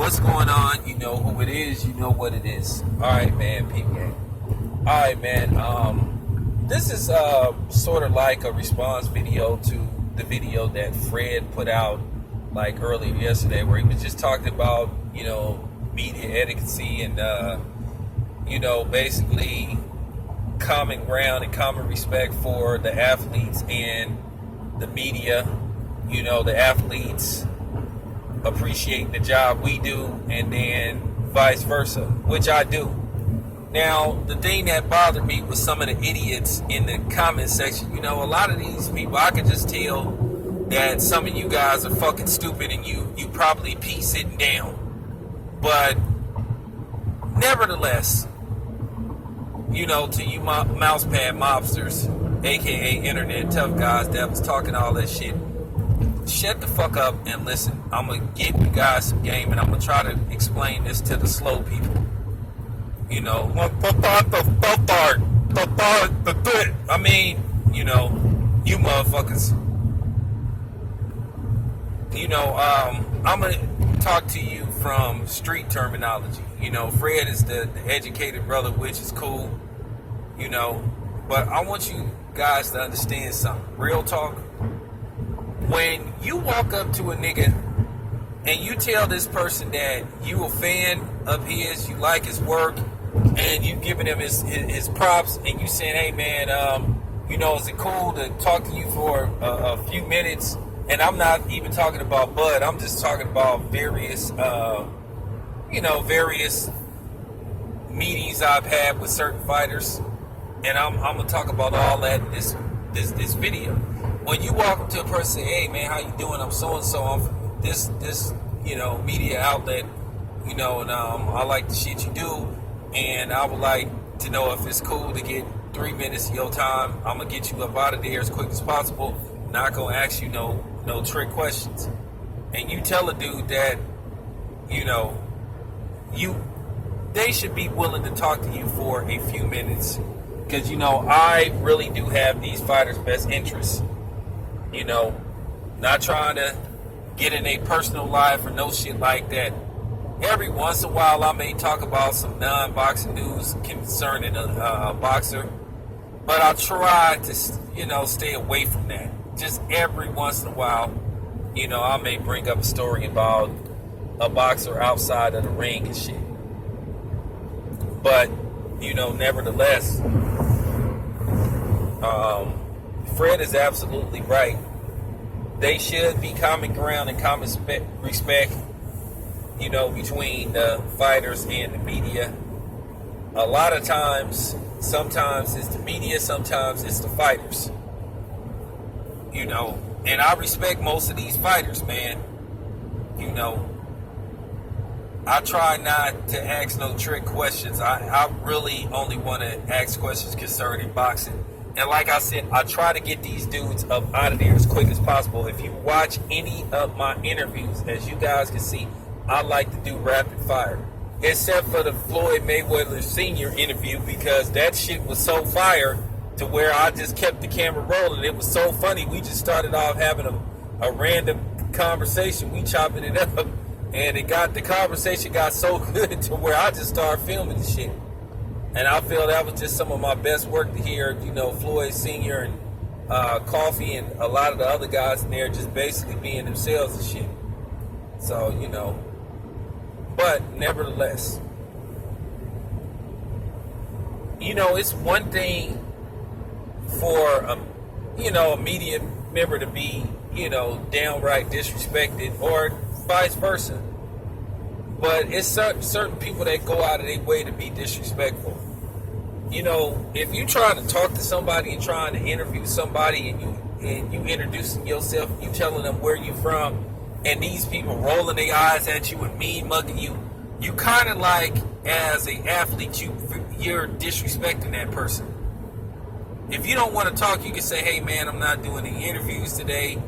What's going on? You know who it is. You know what it is. All right, man. Peep game. All right, man. This is sort of like a response video to the video that Fred put out like earlier yesterday, where he was just talking about media etiquette and basically common ground and common respect for the athletes and the media. The athletes appreciate the job we do, and then vice versa, which I do. Now, the thing that bothered me was some of the idiots in the comment section. A lot of these people, I can just tell that some of you guys are fucking stupid, and you probably pee sitting down. But nevertheless, to you mousepad mobsters, aka internet tough guys that was talking all that shit, shut the fuck up and listen. I'm going to give you guys some game, and I'm going to try to explain this to the slow people. You motherfuckers. I'm going to talk to you from street terminology. Fred is the educated brother, which is cool. But I want you guys to understand something. Real talk. When you walk up to a nigga and you tell this person that you a fan of his, you like his work, and you giving him his props, and you saying, hey man, is it cool to talk to you for a few minutes? And I'm not even talking about Bud. I'm just talking about various meetings I've had with certain fighters, and I'm gonna talk about all that in this video. When you walk up to a person and say, hey man, how you doing? I'm so and so. I'm from this media outlet, and I like the shit you do, and I would like to know if it's cool to get 3 minutes of your time. I'm gonna get you up out of there as quick as possible. Not gonna ask you no trick questions. And you tell a dude that they should be willing to talk to you for a few minutes, because I really do have these fighters' best interests. Not trying to get in a personal life or no shit like that. Every once in a while, I may talk about some non-boxing news concerning a boxer, but I try to, stay away from that. Just every once in a while, I may bring up a story about a boxer outside of the ring and shit. But, nevertheless, Fred is absolutely right. They should be common ground and common respect, between the fighters and the media. A lot of times, sometimes it's the media, sometimes it's the fighters. And I respect most of these fighters, man. I try not to ask no trick questions. I really only want to ask questions concerning boxing. And like I said, I try to get these dudes up out of there as quick as possible. If you watch any of my interviews, as you guys can see, I like to do rapid fire. Except for the Floyd Mayweather Sr. interview, because that shit was so fire to where I just kept the camera rolling. It was so funny. We just started off having a random conversation. We chopping it up. And the conversation got so good to where I just started filming the shit. And I feel that was just some of my best work to hear, Floyd Sr. and Coffee and a lot of the other guys in there just basically being themselves and shit. So, but nevertheless, it's one thing for a media member to be, downright disrespected, or vice versa. But it's certain people that go out of their way to be disrespectful. If you trying to talk to somebody and trying to interview somebody, and you introducing yourself, you telling them where you from, and these people rolling their eyes at you and mean mugging you, you kind of like, as an athlete, you're disrespecting that person. If you don't want to talk, you can say, hey man, I'm not doing any interviews today.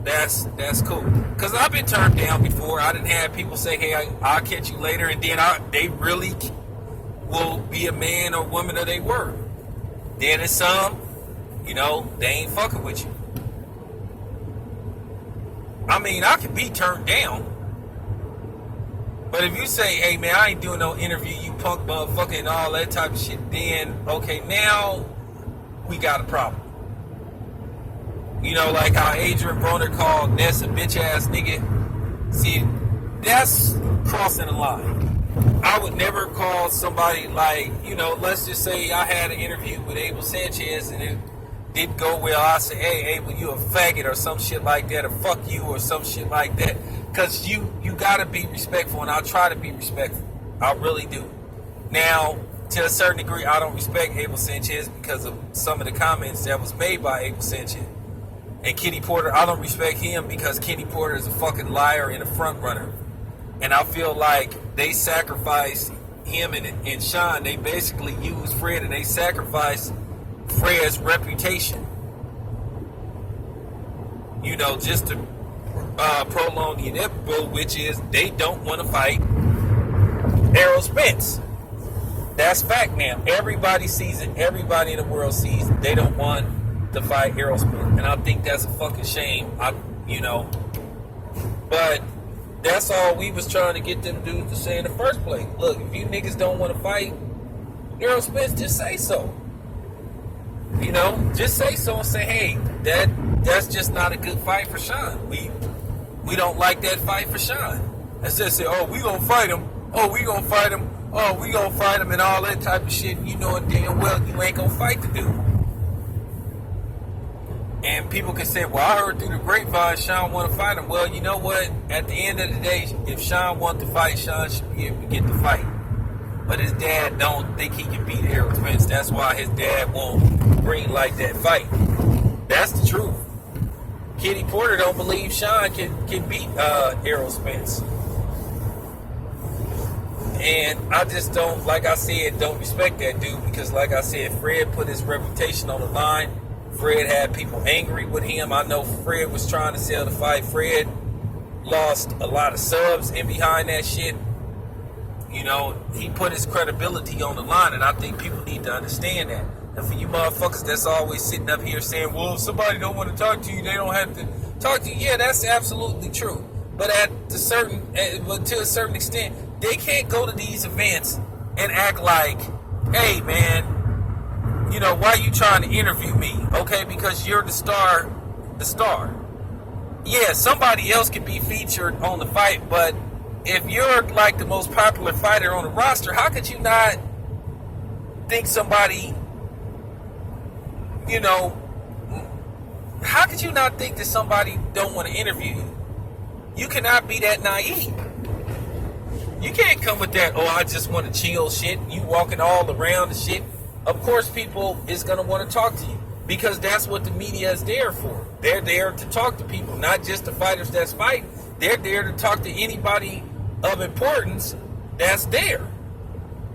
That's cool. Because I've been turned down before. I didn't have people say, hey, I'll catch you later, and then they really will be a man or woman of their word. Then it's some, they ain't fucking with you. I mean, I could be turned down, But if you say, hey man, I ain't doing no interview, you punk motherfucker and all that type of shit, then okay, now we got a problem. You know, like how Adrian Broner called Ness a bitch ass nigga. See, that's crossing the line. I would never call somebody like, you know, let's just say I had an interview with Abel Sanchez and it didn't go well. I say, hey, Abel, you a faggot or some shit like that, or fuck you or some shit like that. Because you got to be respectful, and I'll try to be respectful. I really do. Now, to a certain degree, I don't respect Abel Sanchez because of some of the comments that was made by Abel Sanchez. And Kenny Porter, I don't respect him because Kenny Porter is a fucking liar and a front runner. And I feel like they sacrificed him and Sean. They basically used Fred and they sacrificed Fred's reputation. You know, just to prolong the inevitable, which is they don't want to fight Errol Spence. That's fact now. Everybody sees it. Everybody in the world sees it. They don't want to fight Errol Spence. And I think that's a fucking shame. But that's all we was trying to get them dudes to say in the first place. Look, if you niggas don't want to fight Errol Spence, just say so. You know, just say so and say, hey, that's just not a good fight for Sean. We don't like that fight for Sean. Instead of say, oh, we gonna fight him. Oh, we gonna fight him. Oh, we gonna fight him and all that type of shit. You know it damn well you ain't gonna fight the dude. And people can say, well, I heard through the grapevine Sean want to fight him. Well, you know what? At the end of the day, if Sean wants to fight, Sean should be able to get the fight. But his dad don't think he can beat Errol Spence. That's why his dad won't green light that fight. That's the truth. Kenny Porter don't believe Sean can beat Errol Spence. And I just don't, like I said, don't respect that dude because, like I said, Fred put his reputation on the line. Fred had people angry with him. I know Fred was trying to sell the fight. Fred lost a lot of subs in behind that shit. You know, he put his credibility on the line, and I think people need to understand that. And for you motherfuckers that's always sitting up here saying, well, if somebody don't want to talk to you, they don't have to talk to you. Yeah, that's absolutely true. But to a certain extent, they can't go to these events and act like, hey, man, you know, why are you trying to interview me? Okay, because you're the star. Yeah, somebody else can be featured on the fight, but if you're like the most popular fighter on the roster, how could you not think somebody, you know, how could you not think that somebody don't want to interview you? You cannot be that naive. You can't come with that, oh, I just want to chill shit. You walking all around the shit. Of course, people is going to want to talk to you because that's what the media is there for. They're there to talk to people, not just the fighters that's fighting. They're there to talk to anybody of importance that's there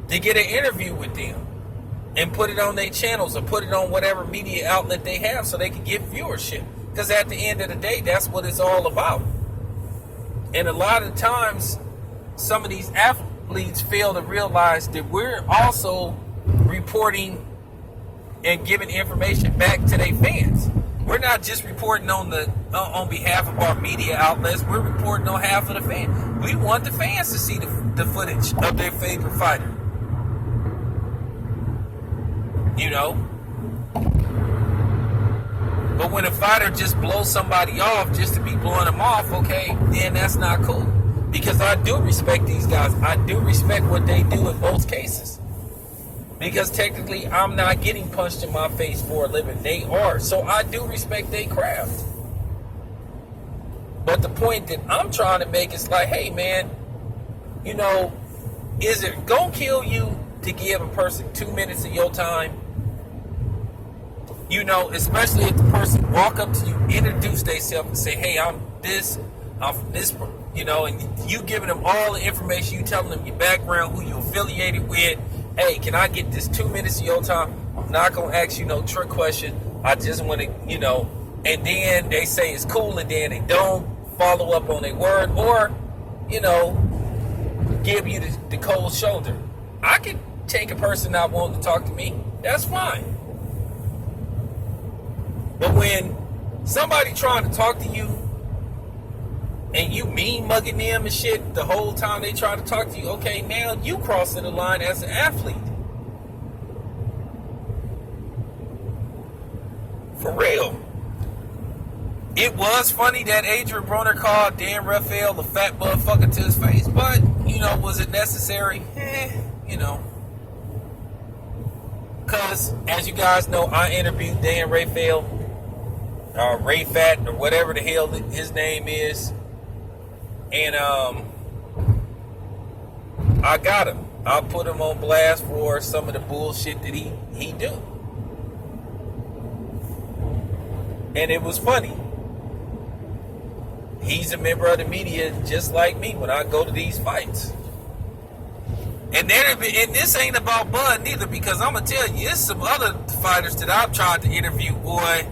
to get an interview with them and put it on their channels or put it on whatever media outlet they have so they can get viewership. Because at the end of the day, that's what it's all about. And a lot of times, some of these athletes fail to realize that we're also reporting and giving information back to their fans. We're not just reporting on behalf of our media outlets. We're reporting on behalf of the fans. We want the fans to see the footage of their favorite fighter. You know? But when a fighter just blows somebody off just to be blowing them off, okay, then that's not cool. Because I do respect these guys. I do respect what they do in most cases. Because technically, I'm not getting punched in my face for a living. They are. So I do respect their craft. But the point that I'm trying to make is like, hey, man, you know, is it going to kill you to give a person 2 minutes of your time? You know, especially if the person walk up to you, introduce themselves and say, hey, I'm this, you know, and you giving them all the information, you telling them your background, who you affiliated with. Hey, can I get this 2 minutes of your time? I'm not going to ask you no trick question. I just want to, you know, and then they say it's cool and then they don't follow up on their word or, you know, give you the cold shoulder. I can take a person not wanting to talk to me. That's fine. But when somebody trying to talk to you and you mean mugging them and shit the whole time they try to talk to you, okay, now you crossing the line as an athlete. For real. It was funny that Adrian Broner called Dan Rafael a fat motherfucker to his face, but, you know, was it necessary? You know. Because, as you guys know, I interviewed Dan Rafael, Ray Fat, or whatever the hell his name is. And I got him. I put him on blast for some of the bullshit that he do. And it was funny. He's a member of the media just like me when I go to these fights. And this ain't about Bud neither, because I'm going to tell you, there's some other fighters that I've tried to interview, boy.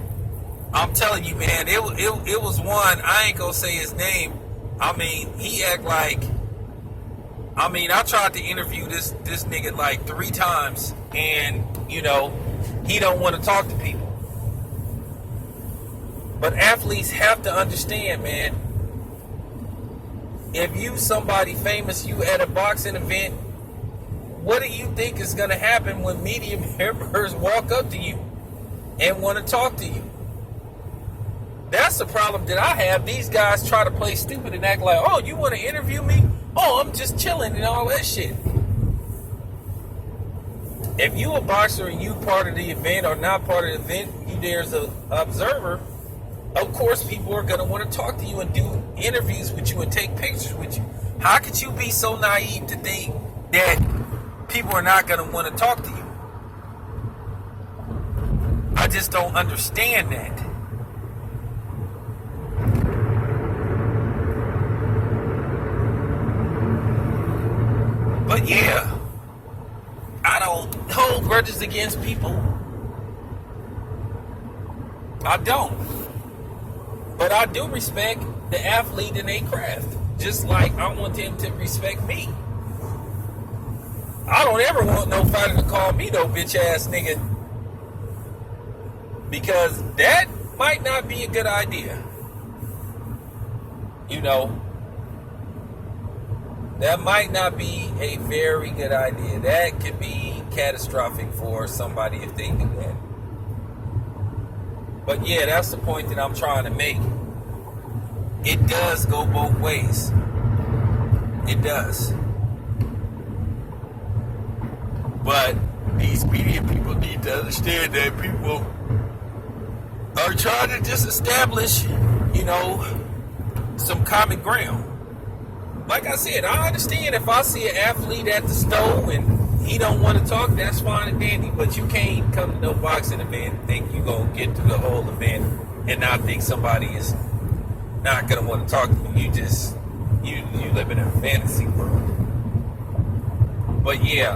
I'm telling you, man, it was one, I ain't going to say his name. I mean, he act like, I tried to interview this nigga like 3 times, and, you know, he don't want to talk to people. But athletes have to understand, man, if you somebody famous, you at a boxing event, what do you think is going to happen when media members walk up to you and want to talk to you? That's the problem that I have. These guys try to play stupid and act like, oh, you want to interview me? Oh, I'm just chilling and all that shit. If you a boxer and you part of the event or not part of the event, you there's an observer, of course people are going to want to talk to you and do interviews with you and take pictures with you. How could you be so naive to think that people are not going to want to talk to you? I just don't understand that. But yeah, I don't hold grudges against people. I don't. But I do respect the athlete and their craft. Just like I want them to respect me. I don't ever want no fighter to call me no bitch ass nigga. Because that might not be a good idea. You know. That might not be a very good idea. That could be catastrophic for somebody if they do that. But yeah, that's the point that I'm trying to make. It does go both ways. It does. But these media people need to understand that people are trying to just establish, you know, some common ground. Like I said, I understand if I see an athlete at the stove and he don't want to talk, that's fine and dandy. But you can't come to no boxing event and think you're going to get through the whole event and not think somebody is not going to want to talk to you. You live in a fantasy world. But yeah,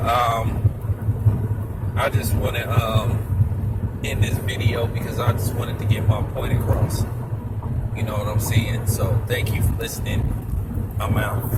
I just want to end this video because I just wanted to get my point across. You know what I'm saying? So thank you for listening. I'm out.